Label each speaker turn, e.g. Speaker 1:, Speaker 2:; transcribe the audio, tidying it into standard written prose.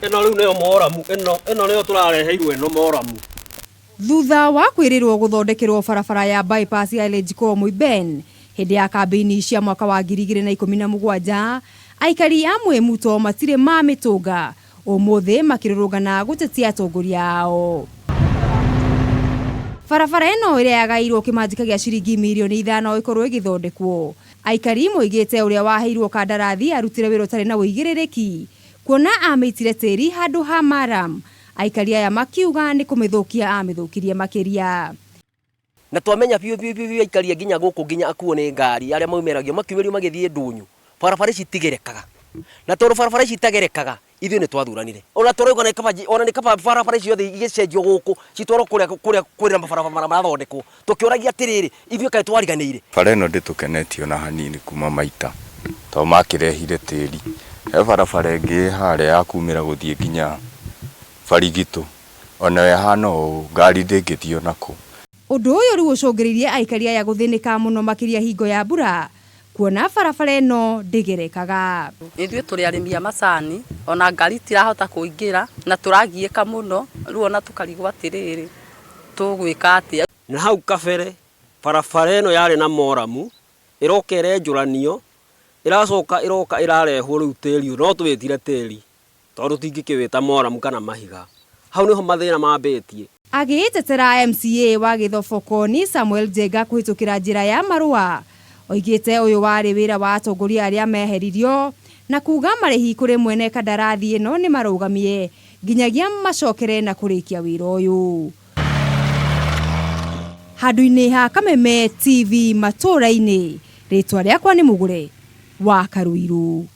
Speaker 1: eno riu neo moramu eno neo turareheirwe no moramu.
Speaker 2: Thutha wa kwirirwo guthondekerwo barabara ya bypass ya Lejiko Muiben hindi ya kambini cia mwaka wa 2017, aikari a Mwimuto matire mamitunga umuthi makirurungana gutetia atongoria ao. Barabara eno iria yagairwo kimanjika gia ciringi milioni 5 ikorwo igithondekwo. Aikari moigite uria waheirwo kandarathi arutire wira utari na uigiririki kuona amitire tiri handu ha maram. Aikari aya makiuga ni kumithukia amithukirie makiria.
Speaker 3: Na twamenya biu aikari nginya guku nginya akuo ni ngari aria maumeragio makiumerio magithie ndunyu barabara citigerekaga na toro barabara citagerekaga ithuĩ nĩ twathuranire ona tũrauga nĩ kaba ona nĩ kaba barabara icio thĩ igecenjio gũkũ citwarwo kũrĩa kwĩna mabarabara mathondekwo tũkĩoragia atĩrĩrĩ ithuĩ kaĩ twariganĩire.
Speaker 4: Bara ĩno ndĩtũkenetio na hanini kuma maita to makĩrehire tĩri he barabara ĩngĩ harĩa ya kumĩra gũthiĩ nginya Barigitũ ona yahana ũũ ngari ndĩngĩthio nako.
Speaker 2: Ũndũ ũyũ rĩu ũcũngĩrĩirie aikari aya gũthĩnĩka mũno makĩria hingo ya mbura kuona barabara ĩno ndĩgerekaga.
Speaker 5: Ithuĩ tũrĩ arĩmi a macani ona ngari tirahota kũingĩra na tũragiĩka mũno rĩu ona tũkarigwo atĩrĩrĩ tũgwĩka atĩa.
Speaker 1: Na hau kabere barabara ĩno yarĩ na moramu ĩroka ĩrenjũranio ĩracoka ĩroka ĩrarehwo rĩu tĩri no tũwĩtire tĩri tondũ tingĩkĩwĩta moramu kana mahiga. Hau niho mathĩna mambĩtie.
Speaker 2: Agĩtetera MCA wa Gĩthobokoni Samuel Njenga kũhĩtũkĩra njĩra ya marũa oigĩte ũyũ warĩ wĩra wa atongoria arĩa meheririo na kuga marĩhi kũrĩ mwene kandarathi ĩno nĩ marũgamie nginyagia macokere na kũrĩkia wĩra ũyũ. Handũ-inĩ ha Kameme TV matũra-inĩ, rĩtwa rĩakwa nĩ Mũgũre wa Karuiru.